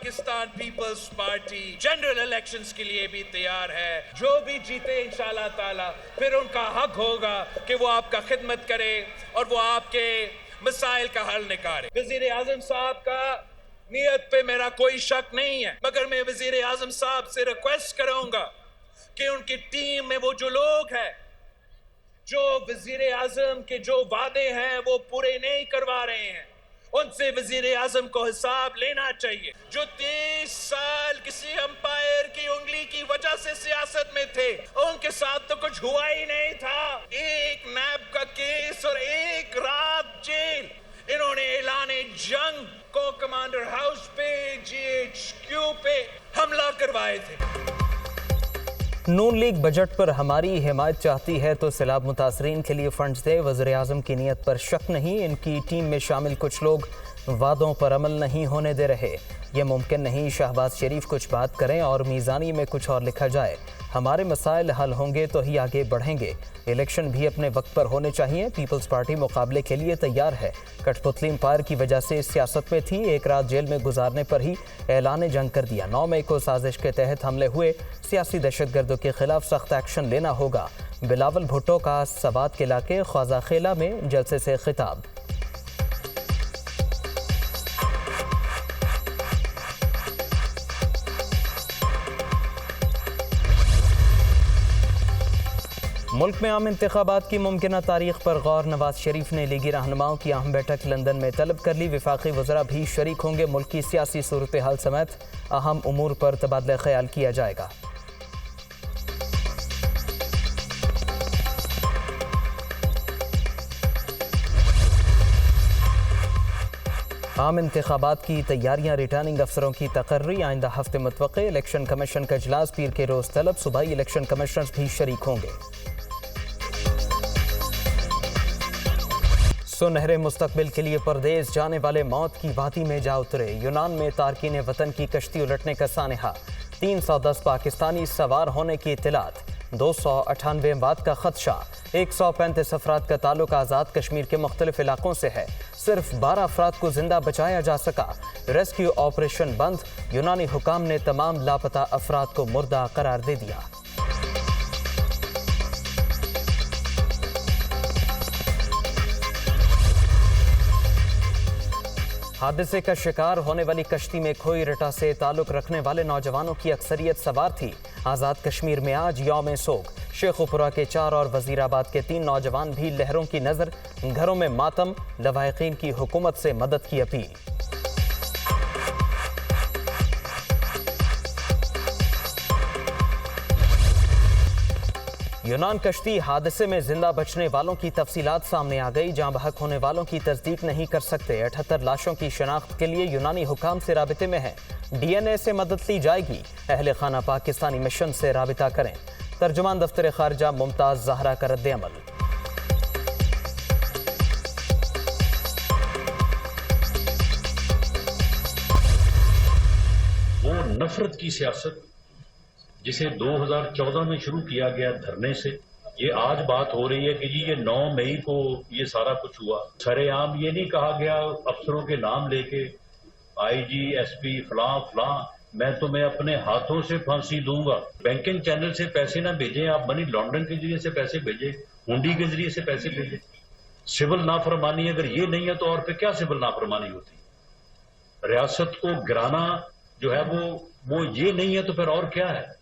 Pakistan Peoples Party general elections के लिए भी तैयार है। जो भी जीते इंशाल्लाह ताला फिर उनका हक होगा कि वो आपका खिदमत करे और वो आपके मसाइल का हल निकाले। वजीर आजम साहब का नीयत पे मेरा कोई शक नहीं है, मगर मैं वजीर आजम साहब से रिक्वेस्ट करूंगा कि उनकी टीम में वो जो लोग हैं जो वजीर आजम के जो वादे हैं वो पूरे नहीं करवा रहे हैं, उनसे वजीर आजम को हिसाब लेना चाहिए। जो 23 साल किसी अंपायर की उंगली की वजह से सियासत में थे, उनके साथ तो कुछ हुआ ही नहीं था। एक नैब का केस और एक रात जेल। इन्होंने ऐलाने जंग को कमांडर हाउस पे GHQ पे हमला करवाए थे। नून लीग बजट पर हमारी हिमायत चाहती है तो सैलाब मुतासरीन के लिए फंड्स दे। वज़ीर आज़म की नीयत पर शक नहीं, इनकी टीम में शामिल कुछ लोग वादों पर अमल नहीं होने दे रहे। ये मुमकिन नहीं शहबाज शरीफ कुछ बात करें और मीज़ानी में कुछ और लिखा जाए। हमारे मसाइल हल होंगे तो ही आगे बढ़ेंगे। इलेक्शन भी अपने वक्त पर होने चाहिए। पीपल्स पार्टी मुकाबले के लिए तैयार है। कठपुतली एम्पायर की वजह से सियासत में थी, एक रात जेल में गुजारने पर ही ऐलान जंग कर दिया। 9 मई को साजिश के तहत हमले हुए सियासी दहशतगर्दों के खिलाफ सख्त एक्शन लेना होगा। बिलावल भुट्टो का सवात के इलाके ख्वाजा खेला में जलसे से खिताब। मुल्क में आम इंतखाबात की मुमकिना तारीख पर गौर। नवाज शरीफ ने लीगी रहनुमाओं की अहम बैठक लंदन में तलब कर ली। वफाकी वज़रा भी शरीक होंगे। मुल्क की सियासी सूरत हाल समेत अहम उमूर पर तबादला ख्याल किया जाएगा। आम इंतखाबात की तैयारियां, रिटर्निंग अफसरों की तकर्री आइंदा हफ्ते मुतवक्के। इलेक्शन कमीशन का इजलास पीर के रोज़ तलब। सूबाई इलेक्शन कमिश्नर भी शरीक होंगे। सुनहरे मुस्तकबिल के लिए परदेस जाने वाले मौत की वादी में जा उतरे। यूनान में तारकीन वतन की कश्ती उलटने का सानहा। 310 पाकिस्तानी सवार होने की इत्तलात। 298 अमवात का खदशा। 135 अफराद का ताल्लुक आज़ाद कश्मीर के मुख्तलिफ इलाकों से है। सिर्फ 12 अफराद को जिंदा बचाया जा सका। रेस्क्यू ऑपरेशन बंद। यूनानी हुकाम ने तमाम लापता अफराद को मुर्दा करार दे दिया। हादसे का शिकार होने वाली कश्ती में खोई रटा से ताल्लुक रखने वाले नौजवानों की अक्सरियत सवार थी। आज़ाद कश्मीर में आज यौम सोग। शेखुपुरा के 4 और वजीराबाद के 3 नौजवान भी लहरों की नज़र। घरों में मातम। लवाहिकीन की हुकूमत से मदद की अपील। यूनान कश्ती हादसे में जिंदा बचने वालों की तफसीलात सामने आ गई। जाँ बहक होने वालों की तस्दीक नहीं कर सकते। 78 लाशों की शनाख्त के लिए यूनानी हुकाम से राबिते में है। DNA से मदद ली जाएगी। अहले खाना पाकिस्तानी मिशन से राबिता करें। तर्जुमान दफ्तर खारजा मुमताज जहरा का रद्द अमल। वो नफरत की सियासत जिसे 2014 में शुरू किया गया धरने से, ये आज बात हो रही है कि जी ये 9 मई को ये सारा कुछ हुआ। सरेआम ये नहीं कहा गया अफसरों के नाम लेके IG SP फलां फलां मैं तुम्हें अपने हाथों से फांसी दूंगा। बैंकिंग चैनल से पैसे ना भेजें, आप मनी लॉन्ड्रिंग के जरिए से पैसे भेजें, हुंडी के जरिए से पैसे भेजें। सिविल नाफरमानी अगर ये नहीं है तो और पे क्या सिविल नाफरमानी होती? रियासत को गिराना जो है वो ये नहीं है तो फिर और क्या है?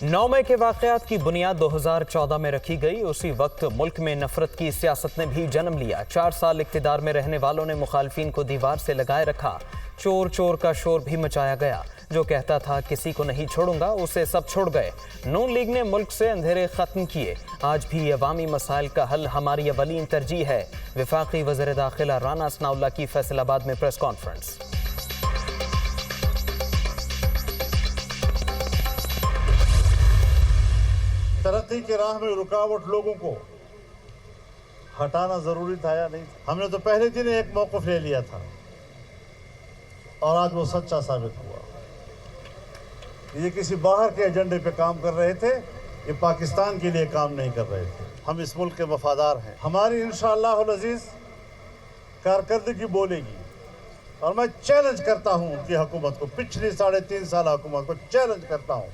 9 मई के वाक़यात की बुनियाद 2014 में रखी गई। उसी वक्त मुल्क में नफरत की सियासत ने भी जन्म लिया। 4 साल इक़्तिदार में रहने वालों ने मुखालफिन को दीवार से लगाए रखा। चोर चोर का शोर भी मचाया गया। जो कहता था किसी को नहीं छोड़ूंगा उसे सब छोड़ गए। नून लीग ने मुल्क से अंधेरे खत्म किए। आज भी अवामी मसाइल का हल हमारी अवलीन तरजीह है। वफाकी वज़ीर दाखिला राना सनाउल्लाह की फैसलाबाद में प्रेस कॉन्फ्रेंस। तरक्की की राह में रुकावट लोगों को हटाना जरूरी था या नहीं? हमने तो पहले दिन एक मौक़िफ़ ले लिया था और आज वो सच्चा साबित हुआ। ये किसी बाहर के एजेंडे पे काम कर रहे थे, ये पाकिस्तान के लिए काम नहीं कर रहे थे। हम इस मुल्क के वफादार हैं। हमारी इंशाअल्लाह अज़ीज़ कारकर्दगी बोलेगी। اور میں چیلنج کرتا ہوں ان کی حکومت کو, پچھلی 3.5 سالہ حکومت کو چیلنج کرتا ہوں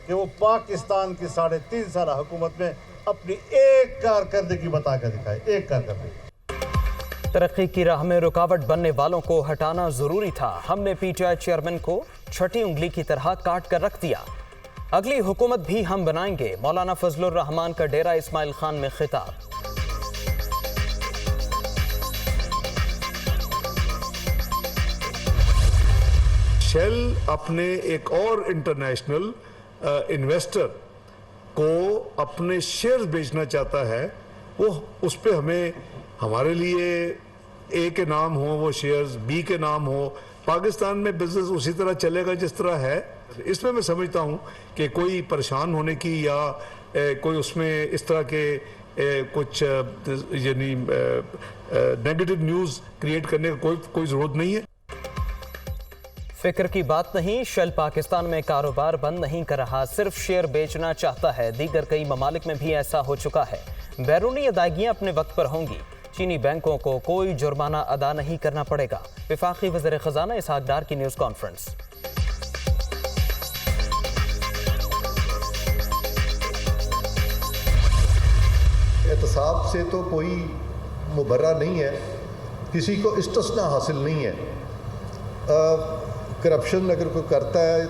کہ وہ پاکستان کی 3.5 سالہ حکومت میں اپنی ایک کارکردگی بتا کر دکھائے, ایک کارکردگی. ترقی کی راہ میں رکاوٹ بننے والوں کو ہٹانا ضروری تھا. ہم نے پی ٹی آئی چیئرمین کو چھٹی انگلی کی طرح کاٹ کر رکھ دیا. اگلی حکومت بھی ہم بنائیں گے. مولانا فضل الرحمان کا ڈیرہ اسماعیل خان میں خطاب. شیل اپنے ایک اور انٹرنیشنل انویسٹر کو اپنے شیئرز بیچنا چاہتا ہے. وہ اس پہ ہمیں, ہمارے لیے اے کے نام ہو وہ شیئرز, بی کے نام ہو. پاکستان میں بزنس اسی طرح چلے گا جس طرح ہے. اس میں سمجھتا ہوں کہ کوئی پریشان ہونے کی یا کوئی اس میں اس طرح کے کچھ یعنی نیگیٹو نیوز کریٹ کرنے کا کوئی ضرورت نہیں ہے. فکر کی بات نہیں. شیل پاکستان میں کاروبار بند نہیں کر رہا, صرف شیئر بیچنا چاہتا ہے. دیگر کئی ممالک میں بھی ایسا ہو چکا ہے. بیرونی ادائیگیاں اپنے وقت پر ہوں گی. چینی بینکوں کو کوئی جرمانہ ادا نہیں کرنا پڑے گا. وفاقی وزیر خزانہ اسحاق ڈار کی نیوز کانفرنس. احتساب سے تو کوئی مبرہ نہیں ہے, کسی کو استثناء حاصل نہیں ہے. کرپشن اگر کوئی کرتا ہے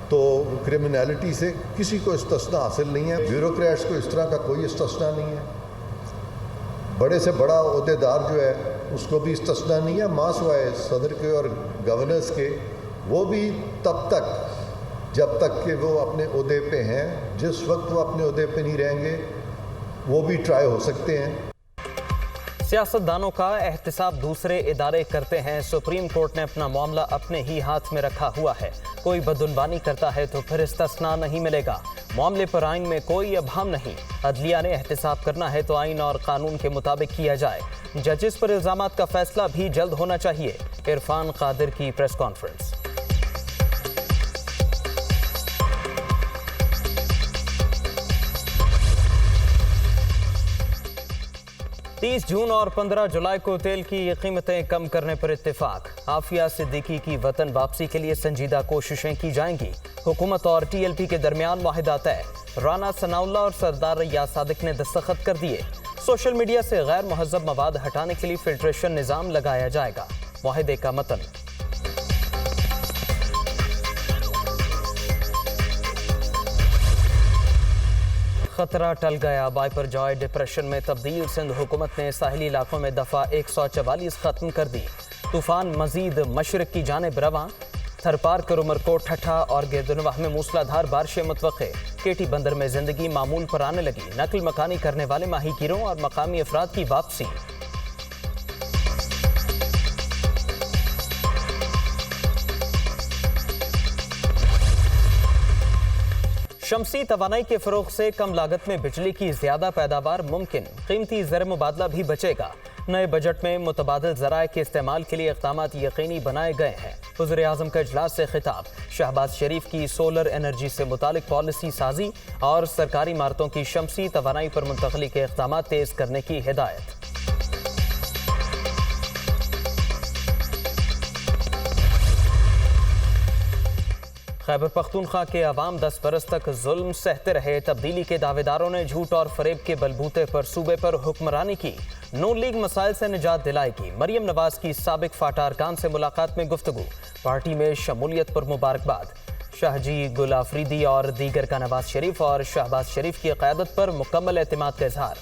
تو کرمنالٹی سے کسی کو استثناء حاصل نہیں ہے. بیوروکریٹس کو اس طرح کا کوئی استثناء نہیں ہے. بڑے سے بڑا عہدیدار جو ہے اس کو بھی استثناء نہیں ہے, ماں سوائے صدر کے اور گورنرز کے. وہ بھی تب تک جب تک کہ وہ اپنے عہدے پہ ہیں. جس وقت وہ اپنے عہدے پہ نہیں رہیں گے وہ بھی ٹرائی ہو سکتے ہیں. سیاستدانوں کا احتساب دوسرے ادارے کرتے ہیں. سپریم کورٹ نے اپنا معاملہ اپنے ہی ہاتھ میں رکھا ہوا ہے. کوئی بدعنوانی کرتا ہے تو پھر استثناء نہیں ملے گا. معاملے پر آئین میں کوئی ابہام نہیں. عدلیہ نے احتساب کرنا ہے تو آئین اور قانون کے مطابق کیا جائے. ججز پر الزامات کا فیصلہ بھی جلد ہونا چاہیے. عرفان قادر کی پریس کانفرنس. 30 جون اور 15 جولائی کو تیل کی قیمتیں کم کرنے پر اتفاق. عافیہ صدیقی کی وطن واپسی کے لیے سنجیدہ کوششیں کی جائیں گی. حکومت اور ٹی ایل پی کے درمیان معاہدہ طے. رانا ثناء اللہ اور سردار ریاض صادق نے دستخط کر دیے. سوشل میڈیا سے غیر مہذب مواد ہٹانے کے لیے فلٹریشن نظام لگایا جائے گا. معاہدے کا متن. خطرہ ٹل گیا. بائپر جوائے ڈپریشن میں تبدیل. سندھ حکومت نے ساحلی علاقوں میں دفعہ 144 ختم کر دی. طوفان مزید مشرق کی جانب رواں. تھرپار کر عمرکوٹ ٹھٹھا اور گردنواہ میں موسلادھار بارشیں متوقع. کیٹی بندر میں زندگی معمول پر آنے لگی. نقل مکانی کرنے والے ماہی گیروں اور مقامی افراد کی واپسی. شمسی توانائی کے فروغ سے کم لاگت میں بجلی کی زیادہ پیداوار ممکن. قیمتی زر مبادلہ بھی بچے گا. نئے بجٹ میں متبادل ذرائع کے استعمال کے لیے اقدامات یقینی بنائے گئے ہیں. وزیر اعظم کا اجلاس سے خطاب. شہباز شریف کی سولر انرجی سے متعلق پالیسی سازی اور سرکاری عمارتوں کی شمسی توانائی پر منتقلی کے اقدامات تیز کرنے کی ہدایت. خیبر پختونخوا کے عوام 10 برس تک ظلم سہتے رہے. تبدیلی کے دعوے داروں نے جھوٹ اور فریب کے بلبوتے پر صوبے پر حکمرانی کی. نون لیگ مسائل سے نجات دلائے گی. مریم نواز کی سابق فاٹا ارکان سے ملاقات میں گفتگو. پارٹی میں شمولیت پر مبارکباد. شاہ جی گل آفریدی اور دیگر کا نواز شریف اور شہباز شریف کی قیادت پر مکمل اعتماد کا اظہار.